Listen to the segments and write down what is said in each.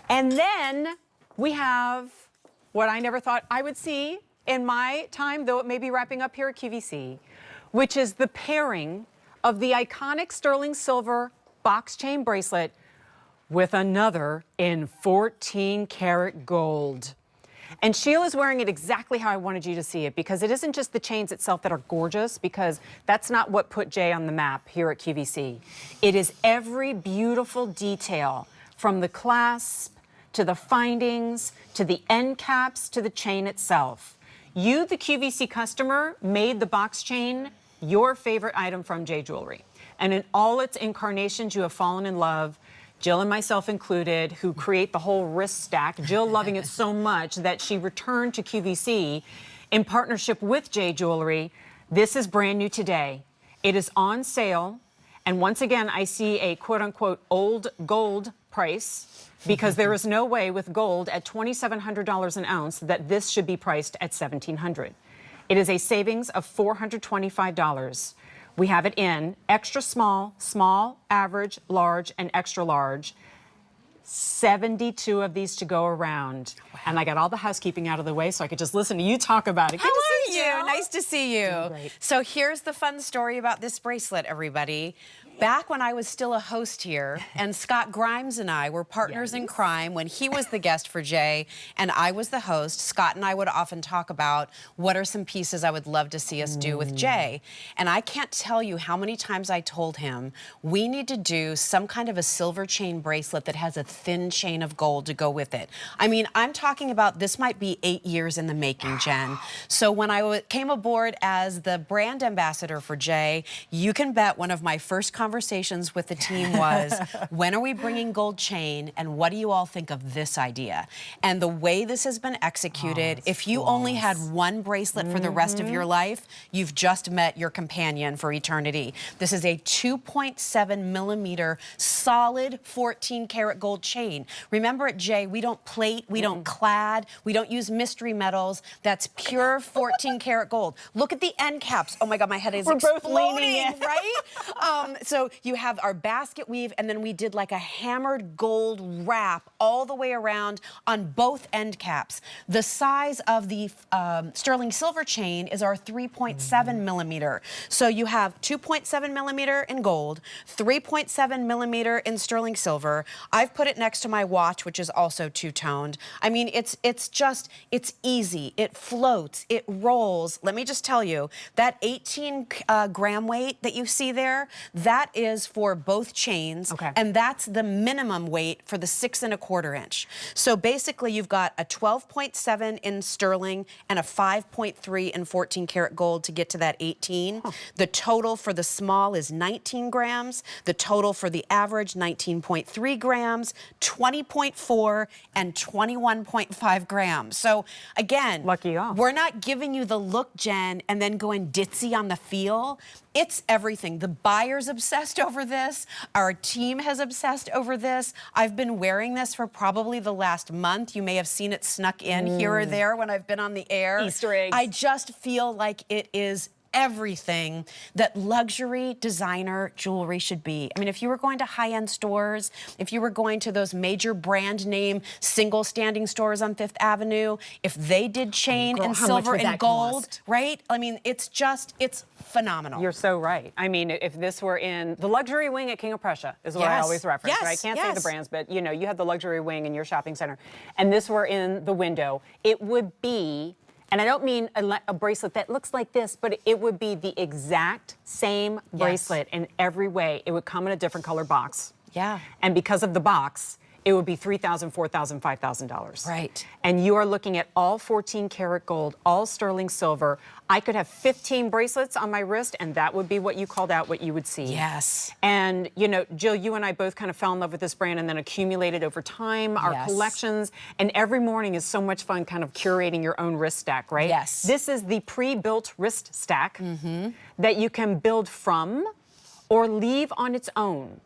And then we have what I never thought I would see in my time, though it may be wrapping up here at QVC, which is the pairing of the iconic sterling silver box chain bracelet with another in 14 karat gold. And Sheila's wearing it exactly how I wanted you to see it, because it isn't just the chains itself that are gorgeous, because that's not what put Jay on the map here at QVC. It is every beautiful detail, from the clasp to the findings to the end caps to the chain itself. You, the QVC customer, made the box chain your favorite item from Jay Jewelry. And in all its incarnations, you have fallen in love, Jill and myself included, who create the whole wrist stack. Jill loving it so much that she returned to QVC in partnership with Jay Jewelry. This is brand new today. It is on sale. And once again, I see a quote unquote old gold price, because there is no way with gold at $2,700 an ounce that this should be priced at $1,700. It is a savings of $425. We have it in extra small, small, average, large, and extra large. 72 of these to go around. Wow. And I got all the housekeeping out of the way so I could just listen to you talk about it. How are you? Nice to see you. Great. So here's the fun story about this bracelet, everybody. Back when I was still a host here, and Scott Grimes and I were partners in crime when he was the guest for Jay and I was the host, Scott and I would often talk about what are some pieces I would love to see us do with Jay. And I can't tell you how many times I told him, we need to do some kind of a silver chain bracelet that has a thin chain of gold to go with it. I mean, I'm talking about, this might be 8 years in the making, Jen. So when I came aboard as the brand ambassador for Jay, you can bet one of my first conversations with the team was, when are we bringing gold chain, and what do you all think of this idea? And the way this has been executed, if you only had one bracelet for the rest of your life, you've just met your companion for eternity. This is a 2.7 millimeter solid 14 karat gold chain. Remember at Jay, we don't plate, we don't clad, we don't use mystery metals. That's pure 14 karat gold. Look at the end caps. Oh my God, my head is exploding, both leaning in. Right? So you have our basket weave, and then we did like a hammered gold wrap all the way around on both end caps. The size of the sterling silver chain is our 3.7 millimeter. So you have 2.7 millimeter in gold, 3.7 millimeter in sterling silver. I've put it next to my watch, which is also two-toned. I mean, it's easy, it floats, it rolls. Let me just tell you, that 18 gram weight that you see there, that is for both chains, and that's the minimum weight for the 6 1/4 inch. So basically, you've got a 12.7 in sterling and a 5.3 in 14 karat gold to get to that 18. The total for the small is 19 grams. The total for the average, 19.3 grams, 20.4, and 21.5 grams. So again, lucky y'all. We're not giving you the look, Jen, and then going ditzy on the feel. It's everything. The buyer's obsessed over this. Our team has obsessed over this. I've been wearing this for probably the last month. You may have seen it snuck in here or there when I've been on the air. Easter eggs. I just feel like it is everything that luxury designer jewelry should be. I mean, if you were going to high-end stores, if you were going to those major brand name single standing stores on Fifth Avenue, if they did chain and silver and gold, right? I mean, it's phenomenal. You're so right. I mean, if this were in the luxury wing at King of Prussia, is what I always reference. Right? I can't say the brands, but you know, you have the luxury wing in your shopping center, and this were in the window, it would be, and I don't mean a bracelet that looks like this, but it would be the exact same bracelet in every way. It would come in a different color box. Yeah. And because of the box, it would be $3,000, $4,000, $5,000. Right. And you are looking at all 14 karat gold, all sterling silver. I could have 15 bracelets on my wrist, and that would be what you called out, what you would see. Yes. And, you know, Jill, you and I both kind of fell in love with this brand and then accumulated over time our collections. And every morning is so much fun kind of curating your own wrist stack, right? Yes. This is the pre-built wrist stack that you can build from or leave on its own.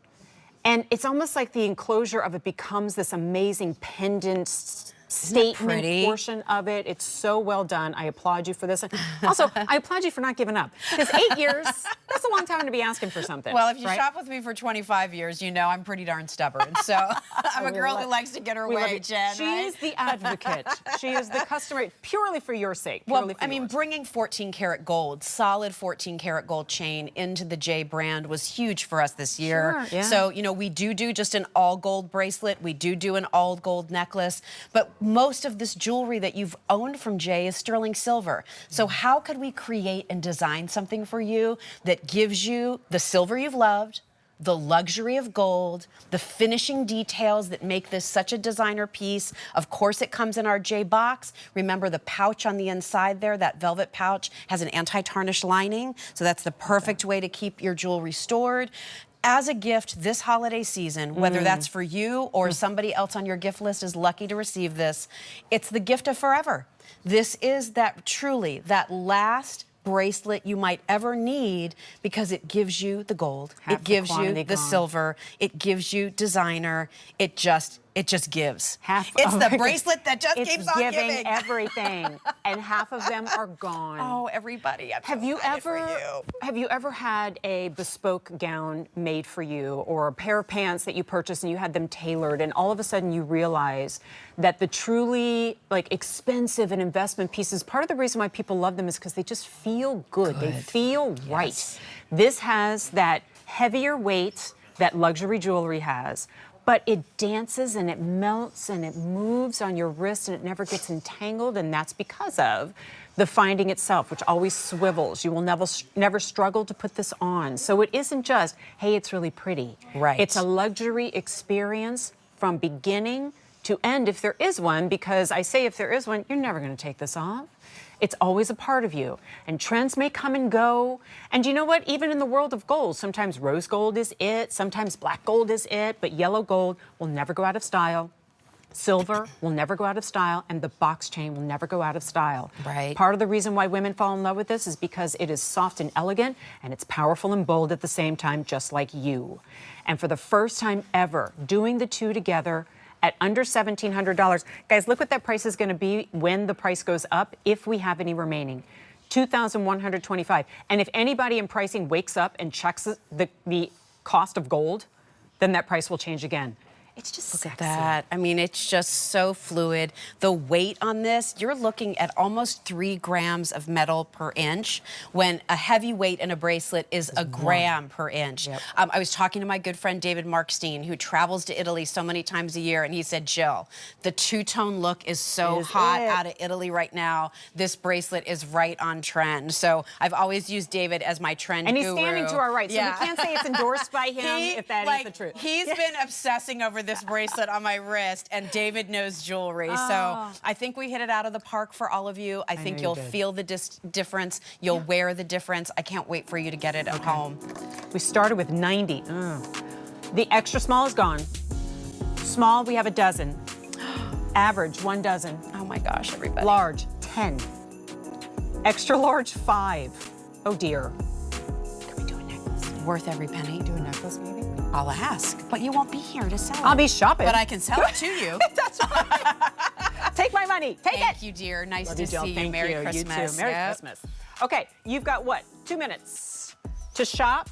And it's almost like the enclosure of it becomes this amazing pendant statement pretty? portion of it. It's so well done. I applaud you for this. Also, I applaud you for not giving up. Because 8 years, that's a long time to be asking for something. Well, if you right? shop with me for 25 years, you know I'm pretty darn stubborn. So I'm a girl who likes to get her way, Jen. She's the advocate. She is the customer, purely for your sake. Well, I mean, bringing 14 karat gold, solid 14 karat gold chain into the J brand was huge for us this year. Sure, yeah. So, you know, we do just an all gold bracelet. We do an all gold necklace. But most of this jewelry that you've owned from J is sterling silver. So how could we create and design something for you that gives you the silver you've loved, the luxury of gold, the finishing details that make this such a designer piece? Of course, it comes in our J box. Remember the pouch on the inside there, that velvet pouch has an anti-tarnish lining. So that's the perfect way to keep your jewelry stored. As a gift this holiday season, whether that's for you or somebody else on your gift list is lucky to receive this, it's the gift of forever. This is truly that last bracelet you might ever need because it gives you the gold, it gives you the silver, it gives you designer, it just gives. It's the bracelet that just keeps on giving. It's giving everything, and half of them are gone. Oh, everybody! Have you ever had a bespoke gown made for you, or a pair of pants that you purchased and you had them tailored, and all of a sudden you realize that the truly expensive and investment pieces, part of the reason why people love them is because they just feel good. They feel right. This has that heavier weight that luxury jewelry has, but it dances and it melts and it moves on your wrist and it never gets entangled, and that's because of the finding itself, which always swivels. You will never struggle to put this on. So it isn't just, hey, it's really pretty. Right. It's a luxury experience from beginning to end, if there is one, because I say if there is one, you're never going to take this off. It's always a part of you. And trends may come and go. And you know what? Even in the world of gold, sometimes rose gold is it, sometimes black gold is it, but yellow gold will never go out of style. Silver will never go out of style, and the box chain will never go out of style. Right. Part of the reason why women fall in love with this is because it is soft and elegant, and it's powerful and bold at the same time, just like you. And for the first time ever, doing the two together, at under $1,700. Guys, look what that price is going to be when the price goes up, if we have any remaining. $2,125. And if anybody in pricing wakes up and checks the cost of gold, then that price will change again. It's just Look sexy. at that. I mean, it's just so fluid. The weight on this, you're looking at almost 3 grams of metal per inch, when a heavy weight in a bracelet is a gram per inch. Yep. I was talking to my good friend David Markstein, who travels to Italy so many times a year, and he said, Jill, the two-tone look is so hot out of Italy right now. This bracelet is right on trend. So I've always used David as my trend And he's guru. standing to our right, so we can't say it's endorsed by him if that ain't the truth. He's been obsessing over this bracelet on my wrist, and David knows jewelry. So I think we hit it out of the park for all of you. I think you'll feel the difference. You'll wear the difference. I can't wait for you to get it at home. We started with 90. The extra small is gone. Small, we have a dozen. Average, 1 dozen. Oh my gosh, everybody. Large, 10. Extra large, 5. Oh dear. Can we do a necklace? Worth every penny. Do a necklace maybe? I'll ask, but you won't be here to sell it. I'll be shopping. But I can sell it to you. That's right. Take my money. Take it. Thank you, dear. Nice Love to you, Jill. see you. Thank Merry you. Christmas. You too. Merry Christmas. Okay, you've got what? 2 minutes to shop.